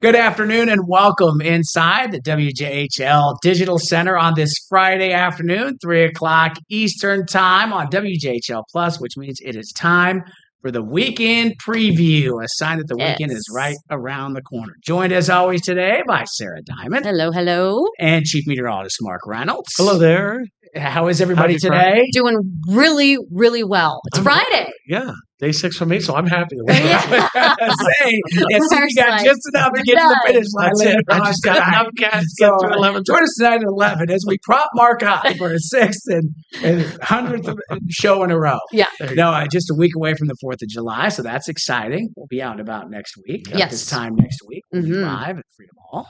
Good afternoon and welcome inside the WJHL Digital Center on this Friday afternoon, 3 o'clock Eastern Time on WJHL Plus, which means it is time for the weekend preview, a sign that the weekend is right Yes. around the corner. Joined as always today by Sarah Diamond Hello, hello. and Chief Meteorologist Mark Reynolds. Hello there. How is everybody Howdy, Frank. today? Doing really, really well. It's I'm Friday. Yeah, day 6 for me, so I'm happy. Say, see, you got Like, just enough to we're get to the done. finish line That's later it. I on just got tonight. enough gas to So, get through 11. join us tonight at 11 as we prop Mark up for his 6th and 100th show in a row. Yeah. No, just a week away from the 4th of July, so that's exciting. We'll be out and about next week. Yes. This time next week, we'll be Mhm. live at Freedom Hall.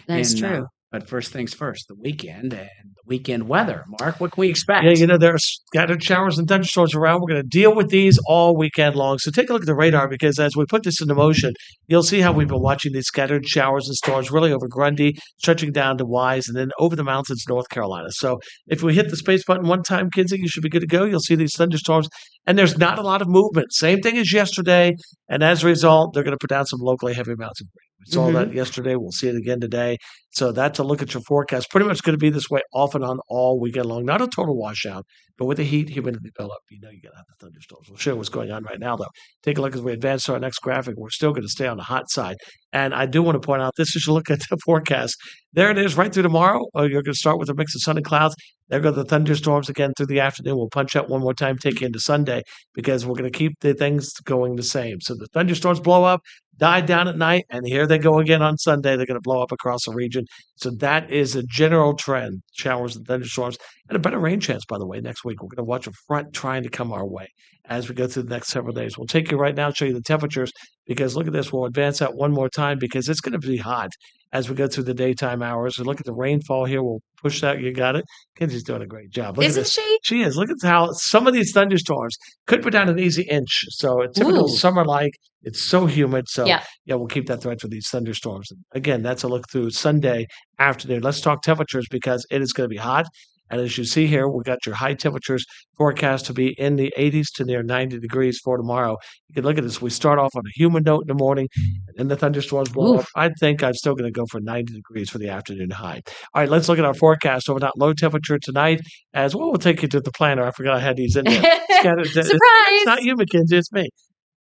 That's true. But first things first, the weekend and the weekend weather. Mark, what can we expect? Yeah, there are scattered showers and thunderstorms around. We're going to deal with these all weekend long. So take a look at the radar because as we put this into motion, you'll see how we've been watching these scattered showers and storms really over Grundy, stretching down to Wise, and then over the mountains, North Carolina. So if we hit the space button one time, Kinsey, you should be good to go. You'll see these thunderstorms, and there's not a lot of movement. Same thing as yesterday, and as a result, they're going to put down some locally heavy amounts of rain. We saw that yesterday. We'll see it again today. So that's a look at your forecast. Pretty much going to be this way off and on all weekend long. Not a total washout, but with the heat, humidity buildup, you're going to have the thunderstorms. We'll show you what's going on right now, though. Take a look as we advance to our next graphic. We're still going to stay on the hot side. And I do want to point out, this is a look at the forecast. There it is right through tomorrow. You're going to start with a mix of sun and clouds. There go the thunderstorms again through the afternoon. We'll punch out one more time, take you into Sunday, because we're going to keep the things going the same. So the thunderstorms blow up, die down at night, and here they go again on Sunday. They're going to blow up across the region. So that is a general trend, showers and thunderstorms, and a better rain chance, by the way, next week. We're going to watch a front trying to come our way as we go through the next several days. We'll take you right now, show you the temperatures, because look at this. We'll advance that one more time because it's going to be hot as we go through the daytime hours. And look at the rainfall here. We'll push that. You got it. Kenzie's doing a great job. Look Isn't at this. she? She is. Look at how some of these thunderstorms could put down an easy inch. So a typical Ooh. summer-like. It's so humid. So Yeah. we'll keep that threat for these thunderstorms. And again, that's a look through Sunday afternoon. Let's talk temperatures because it is going to be hot. And as you see here, we got your high temperatures forecast to be in the 80s to near 90 degrees for tomorrow. You can look at this. We start off on a humid note in the morning, and then the thunderstorms blow up. I think I'm still going to go for 90 degrees for the afternoon high. All right, let's look at our forecast over that low temperature tonight as well. We'll take you to the planner. I forgot I had these in there. Surprise! It's not you, Mackenzie. It's me.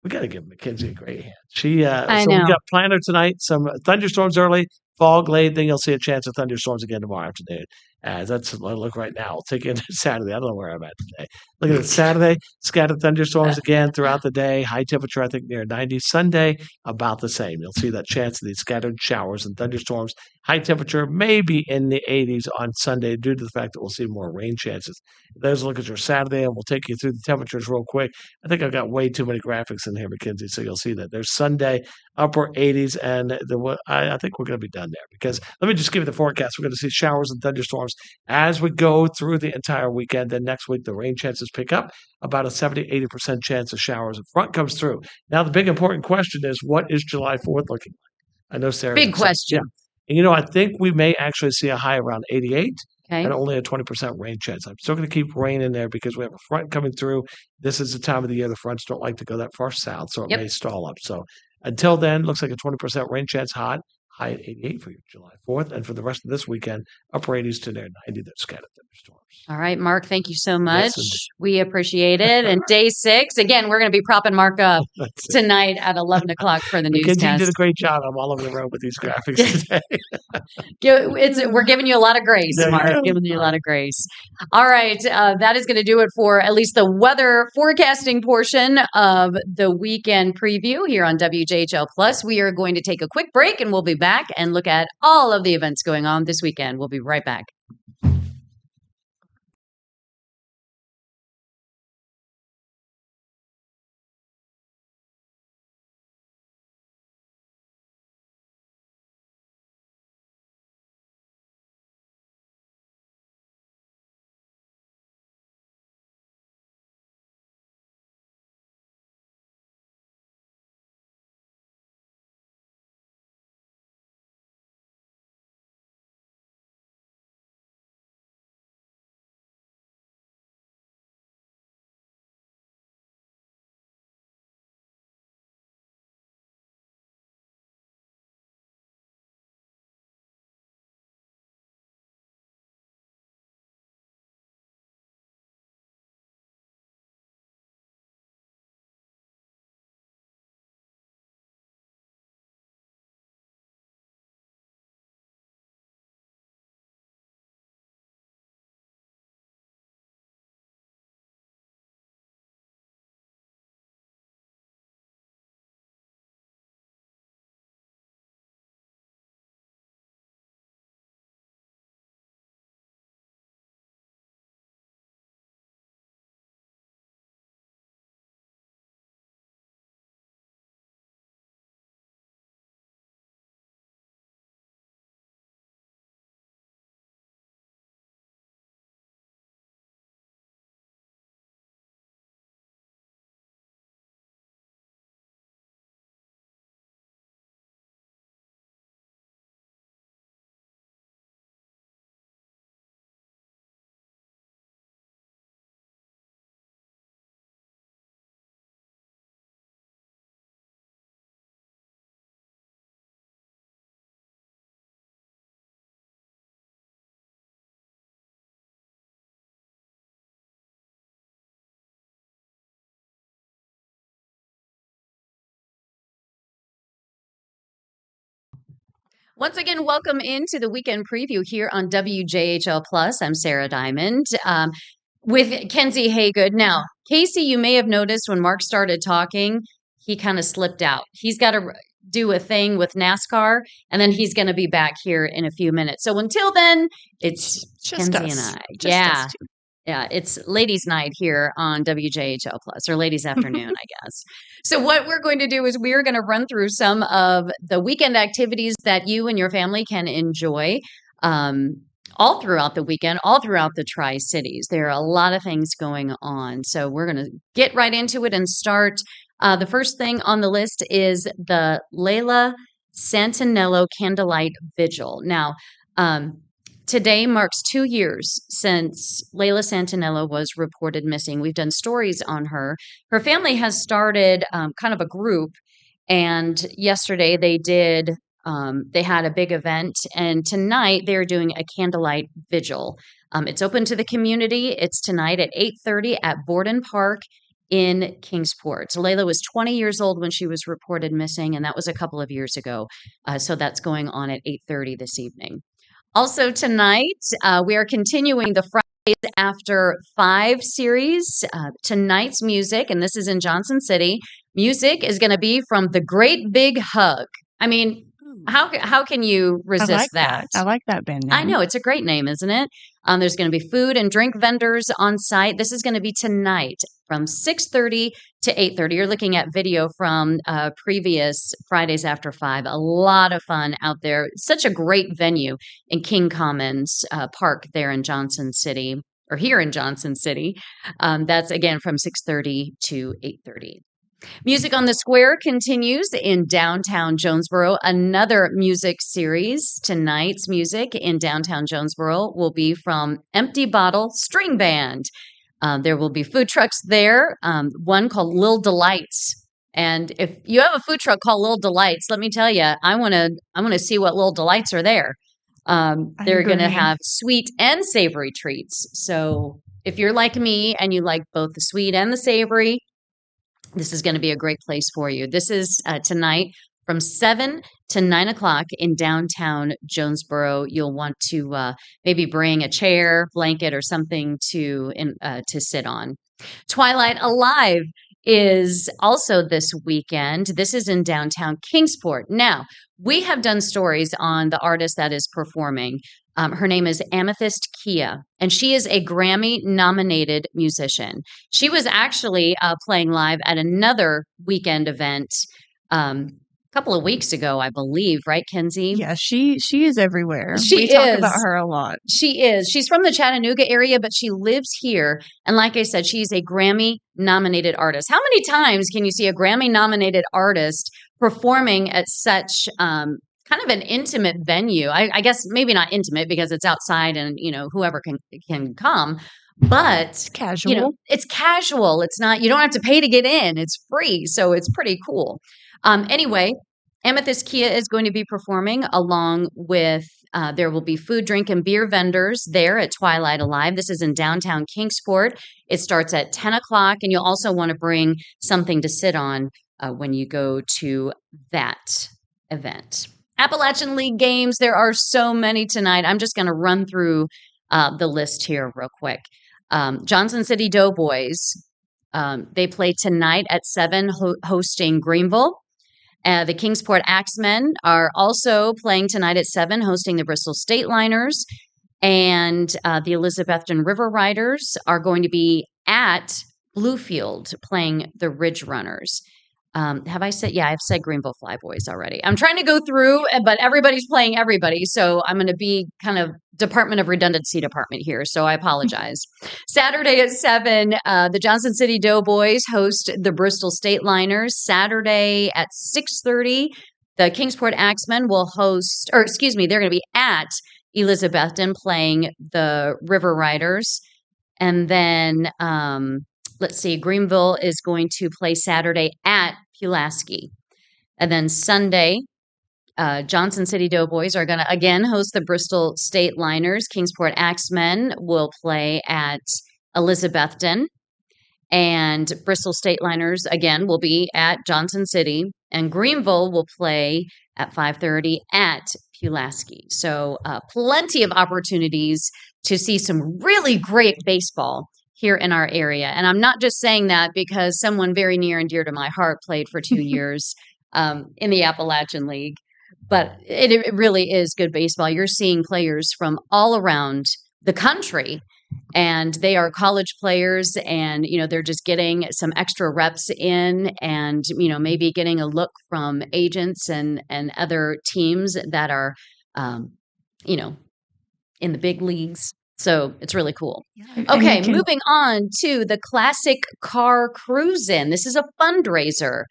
We got to give Mackenzie a great hand. We got planner tonight, some thunderstorms early, fog late, then you'll see a chance of thunderstorms again tomorrow afternoon. That's a look right now. I'll take you into Saturday. I don't know where I'm at today. Look at it. Saturday, scattered thunderstorms again throughout the day. High temperature, I think, near 90. Sunday, about the same. You'll see that chance of these scattered showers and thunderstorms. High temperature maybe in the 80s on Sunday due to the fact that we'll see more rain chances. There's a look at your Saturday, and we'll take you through the temperatures real quick. I think I've got way too many graphics in here, Mackenzie, so you'll see that. There's Sunday, upper 80s, and I think we're going to be done there because let me just give you the forecast. We're going to see showers and thunderstorms as we go through the entire weekend. Then next week, the rain chances pick up, about a 70-80% chance of showers. The front comes through. Now, the big important question is, what is July 4th looking like? I know Sarah. Big question. Yeah. And, I think we may actually see a high around 88. Okay. And only a 20% rain chance. I'm still going to keep rain in there because we have a front coming through. This is the time of the year the fronts don't like to go that far south, so it may stall up. So until then, looks like a 20% rain chance hot, high at 88 for your July 4th. And for the rest of this weekend, upper 80s to near 90, those scattered thunderstorms. All right, Mark, thank you so much. Yes, we appreciate it. And day 6, again, we're going to be propping Mark up tonight at 11 o'clock for the newscast. You did a great job. I'm all over the road with these graphics today. We're giving you a lot of grace, Mark. Giving you a lot of grace. All right, that is going to do it for at least the weather forecasting portion of the weekend preview here on WJHL Plus. We are going to take a quick break, and we'll be back and look at all of the events going on this weekend. We'll be right back. Once again, welcome into the weekend preview here on WJHL Plus. I'm Sarah Diamond with Kenzie Haygood. Now, Casey, you may have noticed when Mark started talking, he kind of slipped out. He's got to do a thing with NASCAR, and then he's going to be back here in a few minutes. So until then, it's just Kenzie us. and I. Just yeah. us two. Yeah, it's ladies' night here on WJHL Plus, or ladies' afternoon, I guess. So what we're going to do is we're going to run through some of the weekend activities that you and your family can enjoy all throughout the weekend, all throughout the Tri-Cities. There are a lot of things going on. So we're going to get right into it and start. The first thing on the list is the Layla Santinello Candlelight Vigil. Now, today marks 2 years since Layla Santinello was reported missing. We've done stories on her. Her family has started kind of a group, and yesterday they did. They had a big event, and tonight they're doing a candlelight vigil. It's open to the community. It's tonight at 8:30 at Borden Park in Kingsport. So Layla was 20 years old when she was reported missing, and that was a couple of years ago. So that's going on at 8:30 this evening. Also tonight, we are continuing the Fridays After 5 series. Tonight's music, and this is in Johnson City, music is going to be from The Great Big Hug. I mean, how can you resist that? I like that band name. I know, it's a great name, isn't it? There's going to be food and drink vendors on site. This is going to be tonight from 6:30 to 8:30. You're looking at video from previous Fridays After 5. A lot of fun out there. Such a great venue in King Commons Park there in Johnson City, or here in Johnson City. That's, again, from 6:30 to 8:30. Music on the Square continues in downtown Jonesboro. Another music series. Tonight's music in downtown Jonesboro will be from Empty Bottle String Band. There will be food trucks there, one called Lil Delights. And if you have a food truck called Lil Delights, let me tell you, I want to see what Lil Delights are there. They're going to have sweet and savory treats. So if you're like me and you like both the sweet and the savory, this is going to be a great place for you. This is tonight from 7 to 9 o'clock in downtown Jonesboro. You'll want to maybe bring a chair, blanket, or something to sit on. Twilight Alive is also this weekend. This is in downtown Kingsport. Now, we have done stories on the artist that is performing. Her name is Amethyst Kia, and she is a Grammy-nominated musician. She was actually playing live at another weekend event a couple of weeks ago, I believe, right, Kenzie? Yeah, she is everywhere. We talk about her a lot. She is. She's from the Chattanooga area, but she lives here. And like I said, she's a Grammy-nominated artist. How many times can you see a Grammy-nominated artist performing at such kind of an intimate venue? I guess maybe not intimate because it's outside and, whoever can come. But it's casual. It's casual. It's not, you don't have to pay to get in. It's free. So it's pretty cool. Anyway, Amethyst Kia is going to be performing along with, there will be food, drink, and beer vendors there at Twilight Alive. This is in downtown Kingsport. It starts at 10 o'clock, and you'll also want to bring something to sit on when you go to that event. Appalachian League games, there are so many tonight. I'm just going to run through the list here real quick. Johnson City Doughboys, they play tonight at 7, hosting Greenville. The Kingsport Axemen are also playing tonight at 7, hosting the Bristol State Liners. And the Elizabethton River Riders are going to be at Bluefield playing the Ridge Runners. Have I said? Yeah, I've said Greenville Flyboys already. I'm trying to go through, but everybody's playing everybody. So I'm going to be kind of Department of Redundancy department here. So I apologize. Saturday at 7, the Johnson City Doughboys host the Bristol State Liners. Saturday at 6:30, the Kingsport Axemen will host, or excuse me, they're going to be at Elizabethton playing the River Riders. And then, let's see, Greenville is going to play Saturday at Pulaski. And then Sunday, Johnson City Doughboys are going to again host the Bristol State Liners. Kingsport Axemen will play at Elizabethton. And Bristol State Liners, again, will be at Johnson City. And Greenville will play at 5:30 at Pulaski. So plenty of opportunities to see some really great baseball here in our area. And I'm not just saying that because someone very near and dear to my heart played for 2 years in the Appalachian League. But it really is good baseball. You're seeing players from all around the country, and they are college players, and they're just getting some extra reps in, and maybe getting a look from agents and other teams that are you know in the big leagues. So it's really cool. Okay, moving on to the Classic Car Cruise-In. This is a fundraiser.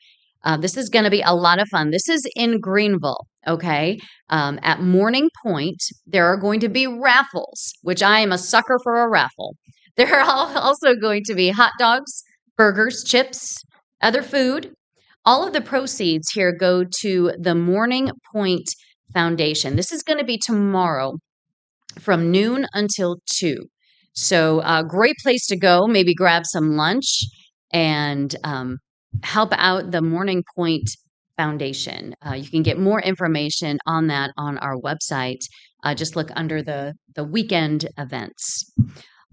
This is going to be a lot of fun. This is in Greenville, okay? At Morning Point, there are going to be raffles, which I am a sucker for a raffle. There are also going to be hot dogs, burgers, chips, other food. All of the proceeds here go to the Morning Point Foundation. This is going to be tomorrow from noon until 2. So great place to go. Maybe grab some lunch and help out the Morning Point Foundation. You can get more information on that on our website. Just look under the weekend events.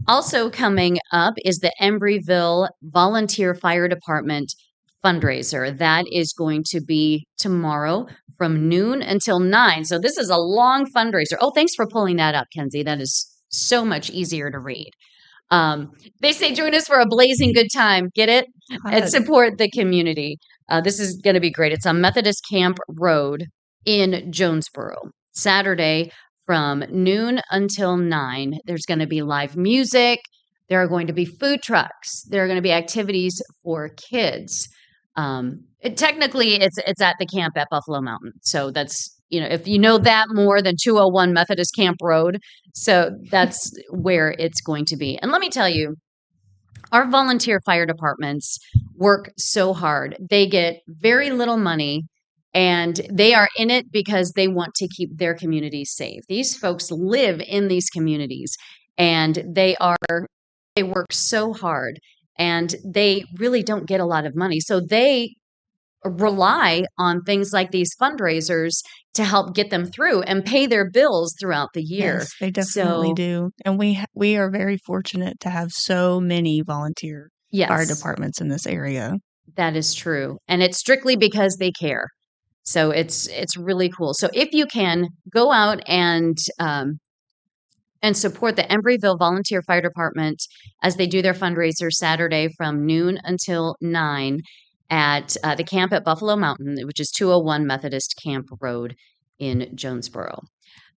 Also coming up is the Embryville Volunteer Fire Department fundraiser. That is going to be tomorrow from noon until 9. So this is a long fundraiser. Oh, thanks for pulling that up, Kenzie. That is so much easier to read. They say join us for a blazing good time. Get it? And support the community. This is going to be great. It's on Methodist Camp Road in Jonesboro. Saturday from noon until 9. There's going to be live music. There are going to be food trucks. There are going to be activities for kids. Technically, it's at the camp at Buffalo Mountain. So that's, if you know that more than 201 Methodist Camp Road. So that's where it's going to be. And let me tell you, our volunteer fire departments work so hard. They get very little money, and they are in it because they want to keep their communities safe. These folks live in these communities, and they work so hard, and they really don't get a lot of money. So they rely on things like these fundraisers to help get them through and pay their bills throughout the year. Yes, they definitely do. And we are very fortunate to have so many volunteer fire departments in this area. That is true. And it's strictly because they care. So it's really cool. So if you can, go out and support the Embryville Volunteer Fire Department as they do their fundraiser Saturday from noon until 9 at the camp at Buffalo Mountain, which is 201 Methodist Camp Road in Jonesboro.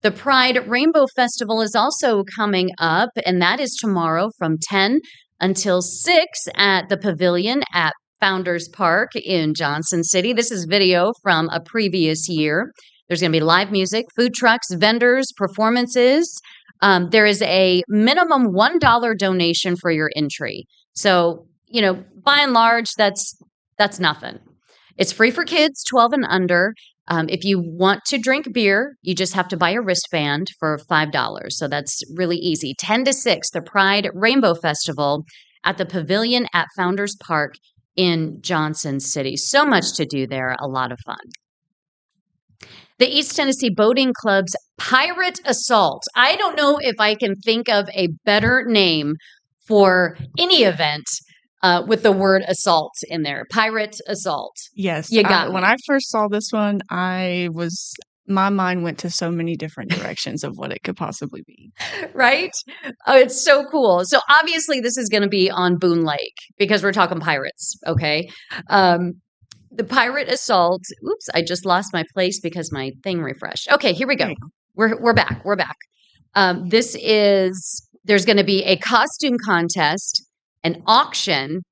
The Pride Rainbow Festival is also coming up, and that is tomorrow from 10 until 6 at the Pavilion at Founders Park in Johnson City. This is video from a previous year. There's going to be live music, food trucks, vendors, performances. There is a minimum $1 donation for your entry. So, by and large, that's nothing. It's free for kids 12 and under. If you want to drink beer, you just have to buy a wristband for $5. So that's really easy. 10 to 6, the Pride Rainbow Festival at the Pavilion at Founders Park in Johnson City. So much to do there. A lot of fun. The East Tennessee Boating Club's Pirate Assault. I don't know if I can think of a better name for any event with the word assault in there. Pirate Assault. Yes. You got when I first saw this one, my mind went to so many different directions of what it could possibly be. Right? Oh, it's so cool. So obviously this is going to be on Boone Lake because we're talking pirates, okay? The Pirate Assault. Oops, I just lost my place because my thing refreshed. Okay, here we go. We're back. We're back. There's going to be a costume contest, an auction,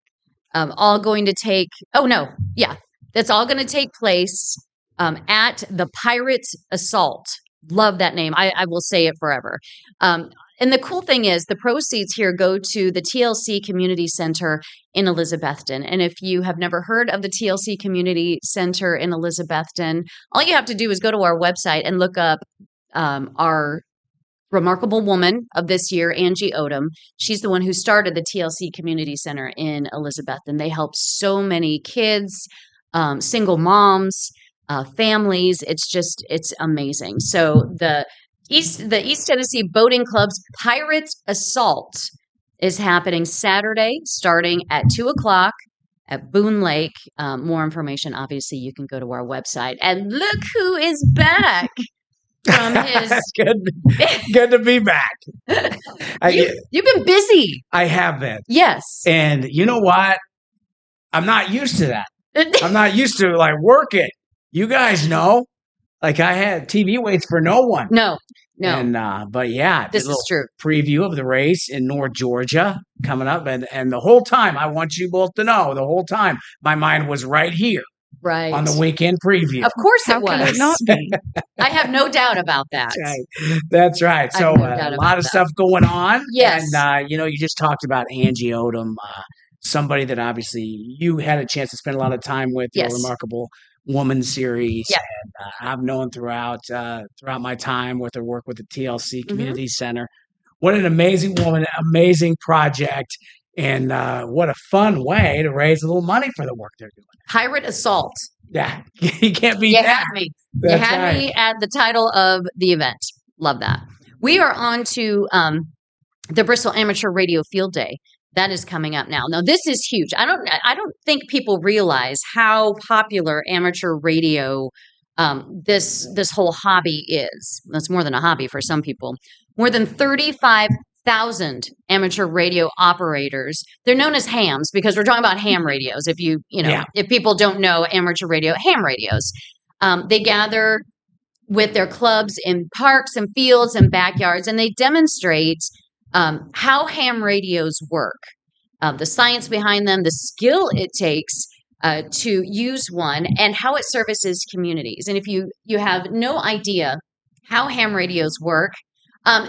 all going to take, that's all going to take place at the Pirate Assault. Love that name. I will say it forever. And the cool thing is the proceeds here go to the TLC Community Center in Elizabethton. And if you have never heard of the TLC Community Center in Elizabethton, all you have to do is go to our website and look up our remarkable woman of this year, Angie Odom. She's the one who started the TLC Community Center in Elizabethton. They help so many kids, single moms, families. It's amazing. So the East Tennessee Boating Club's Pirate Assault is happening Saturday, starting at 2:00 at Boone Lake. More information, obviously, you can go to our website. And look who is back from his. Good to be back. You've been busy. I have been. Yes. And you know what? I'm not used to that. I'm not used to like working. You guys know, like I had TV waits for no one. No. And, but yeah, this is true. Preview of the race in North Georgia coming up. And the whole time, I want you both to know, the whole time, my mind was right here. Right. On the weekend preview. Of course it was. How can it not be? I have no doubt about that. That's right. So a lot of stuff going on. Yes. And, you just talked about Angie Odom, somebody that obviously you had a chance to spend a lot of time with. Yes. Your Remarkable Woman series. Yeah. And I've known throughout my time with her work with the TLC Community Center. What an amazing woman, amazing project. And what a fun way to raise a little money for the work they're doing. Pirate Assault. Yeah, you can't beat that. Had me. You had me at the title of the event. Love that. We are on to the Bristol Amateur Radio Field Day. That is coming up now. Now, this is huge. I don't think people realize how popular amateur radio this whole hobby is. That's more than a hobby for some people. More than 35,000 amateur radio operators. They're known as hams because we're talking about ham radios. If people don't know amateur radio, ham radios. They gather with their clubs in parks and fields and backyards, and they demonstrate how ham radios work, the science behind them, the skill it takes to use one, and how it services communities. And if you have no idea how ham radios work,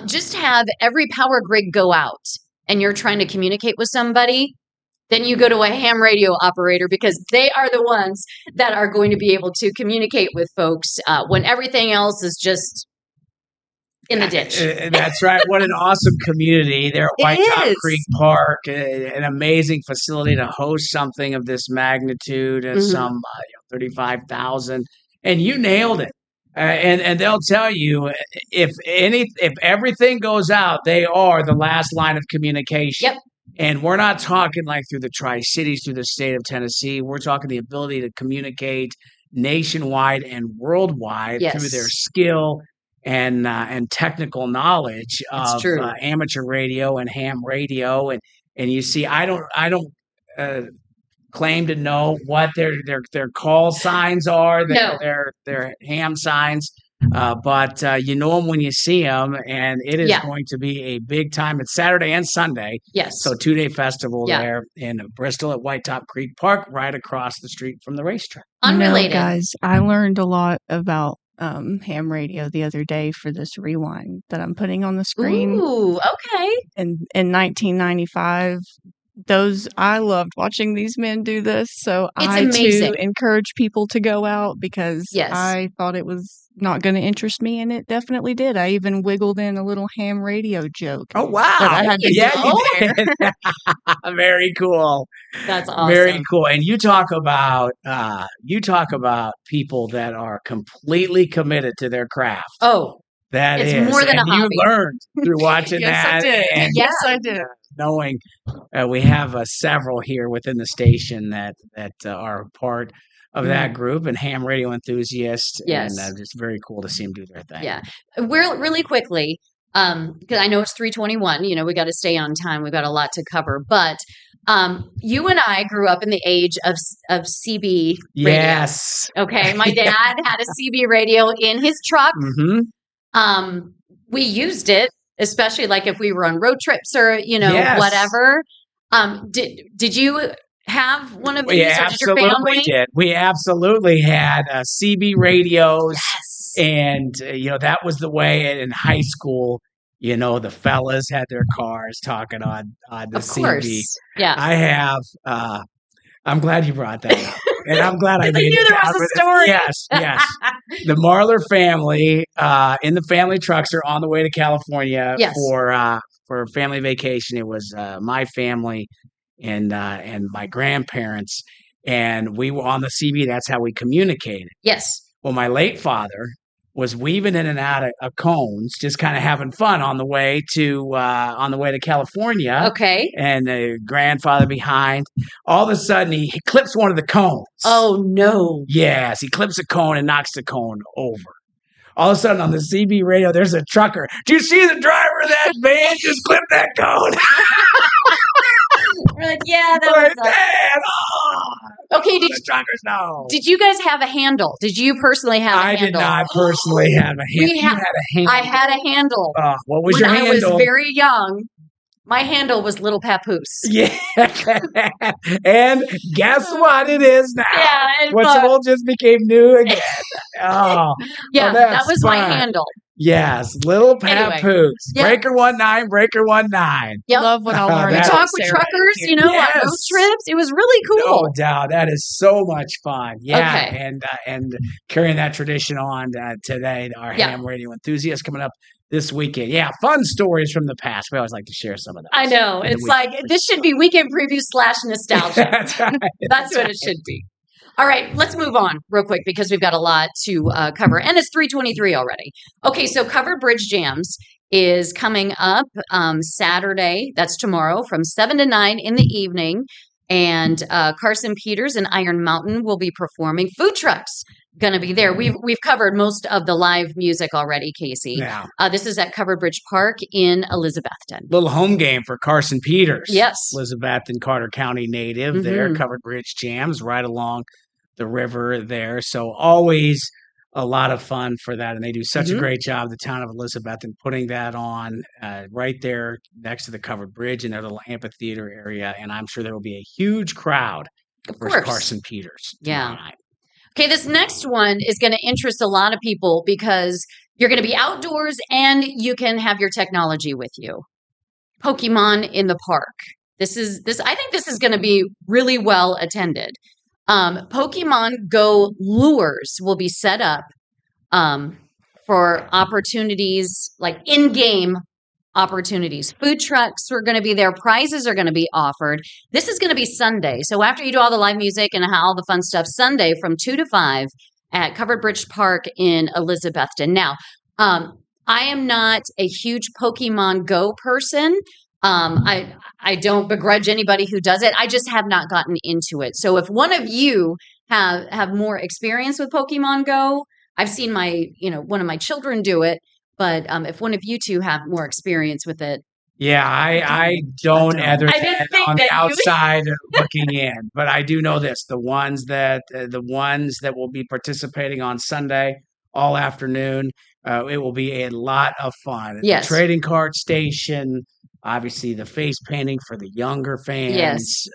just have every power grid go out and you're trying to communicate with somebody, then you go to a ham radio operator because they are the ones that are going to be able to communicate with folks when everything else is just in the ditch. That's right. What an awesome community there at White Top Creek Park. An amazing facility to host something of this magnitude and some 35,000. And you nailed it. And they'll tell you if everything goes out, they are the last line of communication. Yep. And we're not talking like through the Tri-Cities, through the state of Tennessee. We're talking the ability to communicate nationwide and worldwide through their skill and technical knowledge of amateur radio and ham radio. And you see, I don't claim to know what their call signs are, their ham signs. But you know them when you see them, and it is going to be a big time. It's Saturday and Sunday. Yes. So 2-day festival there in Bristol at White Top Creek Park, right across the street from the racetrack. Unrelated. Guys, I learned a lot about ham radio the other day for this rewind that I'm putting on the screen. Ooh, okay. In 1995. I loved watching these men do this. So I too encourage people to go out because I thought it was not going to interest me, and it definitely did. I even wiggled in a little ham radio joke. Oh wow! You did. Very cool. That's awesome. Very cool. And you talk about people that are completely committed to their craft. Oh, it's more than a hobby. You learned through watching that. Yes, I did. Knowing we have several here within the station that are part of that group and ham radio enthusiasts. Yes. And it's very cool to see them do their thing. Yeah. Really quickly, because I know it's 3:21, we got to stay on time. We've got a lot to cover. But you and I grew up in the age of CB radio. Yes. Okay. My dad had a CB radio in his truck. Mm-hmm. We used it, especially like if we were on road trips or, whatever. Did you have one of these? Or did your family? Did. We absolutely had CB radios. Yes. And, that was the way in high school, the fellas had their cars talking on the CB. Of course. Yeah. I have, I'm glad you brought that up. And I'm glad I made knew there was a story. Yes. The Marler family in the family trucks are on the way to California for family vacation. It was my family and my grandparents, and we were on the CB. That's how we communicated. Yes. Well, my late father was weaving in and out of cones, just kind of having fun on the way to California. Okay. And the grandfather behind. All of a sudden, he clips one of the cones. Oh, no. Yes, he clips a cone and knocks the cone over. All of a sudden, on the CB radio, there's a trucker. Do you see the driver of that van just clip that cone? We're like, yeah, that was Dad, okay, the truckers know. Did you guys have a handle? Did you personally have a handle? I did not personally have a handle. You had a handle. I had a handle. What was your handle? When I was very young, my handle was Little Papoose. Yeah. And guess what it is now? Yeah. Which old just became new again. Oh. Yeah, that was fun. My handle. Yes, Little Papoose. Anyway, Breaker 19, Breaker 19. Yep. Love when I learned. We talk with truckers, on road trips. It was really cool. No doubt. That is so much fun. Yeah. Okay. And carrying that tradition on today, our ham radio enthusiasts coming up this weekend. Yeah, fun stories from the past. We always like to share some of those. I know. It's like, this should be weekend preview / nostalgia. That's right. That's what it should be. All right, let's move on real quick because we've got a lot to cover. And it's 3:23 already. Okay, so Covered Bridge Jams is coming up Saturday. That's tomorrow from 7 to 9 in the evening. And Carson Peters and Iron Mountain will be performing. Food trucks going to be there. We've covered most of the live music already, Casey. Yeah. This is at Covered Bridge Park in Elizabethton. Little home game for Carson Peters. Yes. Elizabethton, Carter County native there. Covered Bridge Jams right along the river there. So always a lot of fun for that. And they do such a great job, the town of Elizabethton, putting that on right there next to the Covered Bridge in their little amphitheater area. And I'm sure there will be a huge crowd for Carson Peters tomorrow night. Okay, this next one is going to interest a lot of people because you're going to be outdoors and you can have your technology with you. Pokemon in the park. I think this is going to be really well attended. Pokemon Go lures will be set up for opportunities, like in-game opportunities. Food trucks are going to be there. Prizes are going to be offered. This is going to be Sunday. So after you do all the live music and all the fun stuff, Sunday from 2 to 5 at Covered Bridge Park in Elizabethton. Now, I am not a huge Pokemon Go person. I don't begrudge anybody who does it. I just have not gotten into it. So if one of you have more experience with Pokemon Go, I've seen one of my children do it. But if one of you two have more experience with it. Yeah, I don't other than on the outside looking in. But I do know this. The ones that will be participating on Sunday all afternoon, it will be a lot of fun. Yes. The trading card station, obviously the face painting for the younger fans. Yes.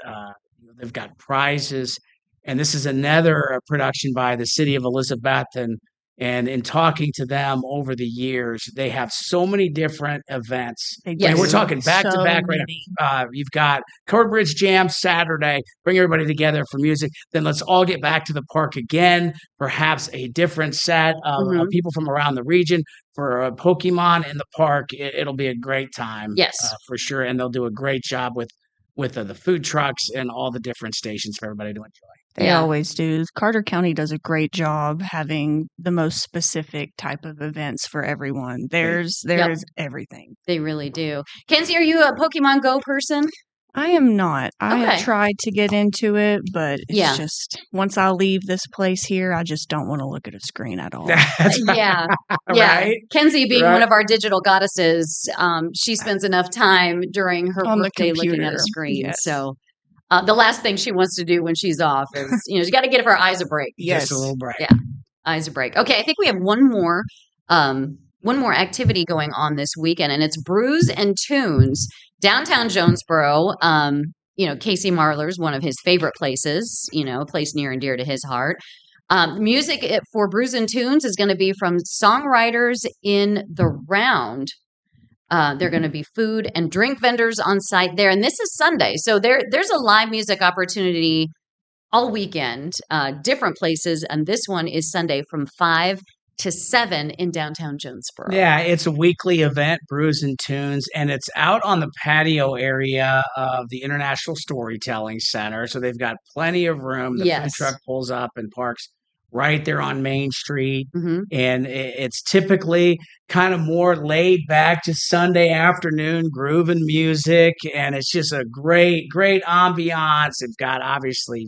They've got prizes. And this is another production by the city of Elizabethton. And in talking to them over the years, they have so many different events. Yes. And we're talking back to back right now. You've got Covered Bridge Jam Saturday, bring everybody together for music. Then let's all get back to the park again, perhaps a different set of people from around the region for Pokemon in the park. It'll be a great time. Yes. For sure. And they'll do a great job with the food trucks and all the different stations for everybody to enjoy. They always do. Carter County does a great job having the most specific type of events for everyone. There's everything. They really do. Kenzie, are you a Pokemon Go person? I am not. I have tried to get into it, but it's just once I leave this place here, I just don't want to look at a screen at all. Yeah. Right? Kenzie being one of our digital goddesses, she spends enough time during her workday looking at a screen. Yes. So the last thing she wants to do when she's off is, she's got to give her eyes a break. Yes. Just a little break. Yeah. Eyes a break. Okay. I think we have one more activity going on this weekend, and it's Brews and Tunes, downtown Jonesboro. Casey Marler's one of his favorite places, a place near and dear to his heart. Music for Brews and Tunes is going to be from songwriters in the round. They're going to be food and drink vendors on site there. And this is Sunday. So there's a live music opportunity all weekend, different places. And this one is Sunday from 5 to 7 in downtown Jonesboro. Yeah, it's a weekly event, Brews and Tunes, and it's out on the patio area of the International Storytelling Center. So they've got plenty of room. The food truck pulls up and parks right there on Main Street. And it's typically kind of more laid back, just Sunday afternoon grooving music. And it's just a great ambiance. They've got obviously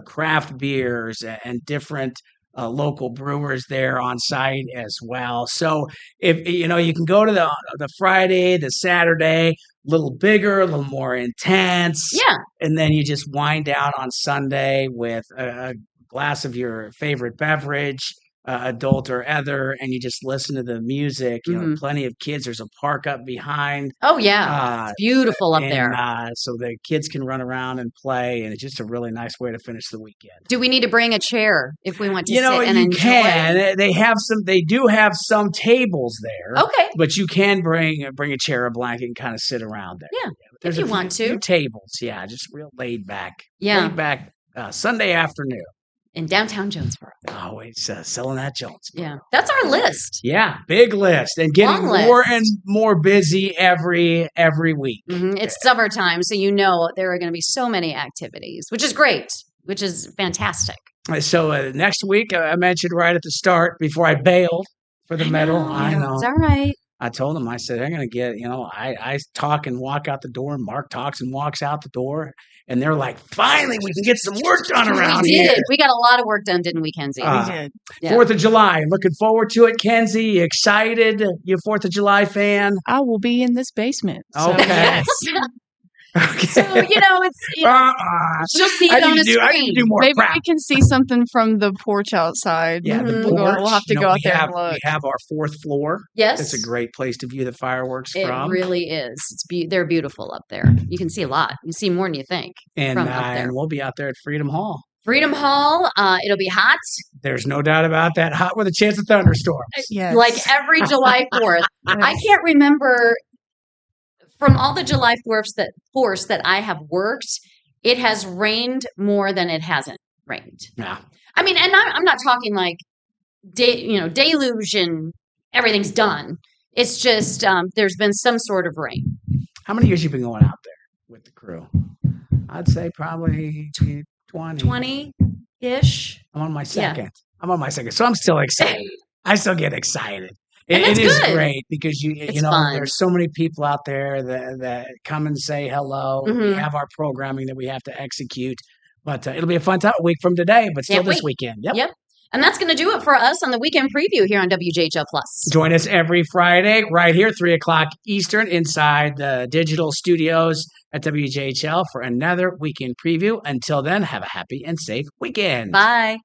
craft beers and different local brewers there on site as well. So if you know, you can go to the Friday, the Saturday, a little bigger, a little more intense. Yeah. And then you just wind down on Sunday with a glass of your favorite beverage, adult or other, and you just listen to the music. You know, plenty of kids. There's a park up behind. Oh yeah, it's beautiful up there. So the kids can run around and play, and it's just a really nice way to finish the weekend. Do we need to bring a chair if we want to sit and you enjoy? Can. They do have some tables there. Okay. But you can bring a chair, a blanket, and kind of sit around there. Yeah. There's if you want to. Few tables. Yeah, just real laid back. Yeah. Laid back Sunday afternoon. In downtown Jonesboro. Always selling that Jonesboro. Yeah. That's our list. Yeah. Big list. And getting more and more busy every week. It's summertime, so you know there are going to be so many activities, which is great, which is fantastic. So next week, I mentioned right at the start before I bailed for the medal. I know. It's all right. I told them, I said, they're going to get, I talk and walk out the door, and Mark talks and walks out the door. And they're like, finally, we can get some work done around here. We did. We got a lot of work done, didn't we, Kenzie? We did. Yeah. 4th of July. Looking forward to it, Kenzie. You excited? You a 4th of July fan? I will be in this basement. So Okay. Yes. Okay. So, it's just see it on a screen. I need to do more maybe crap. we can see something from the porch outside. Yeah, the porch. We'll have to go out there and look. We have our 4th floor. Yes. It's a great place to view the fireworks It from. It really is. They're beautiful up there. You can see a lot. You see more than you think from up there. And we'll be out there at Freedom Hall. Freedom Hall. It'll be hot. There's no doubt about that. Hot with a chance of thunderstorms. Yes. Like every July 4th. Yes. I can't remember from all the July 4ths that I have worked, it has rained more than it hasn't rained. Yeah. I mean, and I'm not talking like deluge and everything's done. It's just there's been some sort of rain. How many years have you been going out there with the crew? I'd say probably 20. 20-ish. I'm on my second. Yeah. I'm on my second. So I'm still excited. I still get excited. It is great because you know fun. There's so many people out there that come and say hello. We have our programming that we have to execute, but it'll be a fun week from today, but still this weekend. Yep. And that's going to do it for us on the weekend preview here on WJHL Plus. Join us every Friday right here, 3:00 Eastern, inside the digital studios at WJHL for another weekend preview. Until then, have a happy and safe weekend. Bye.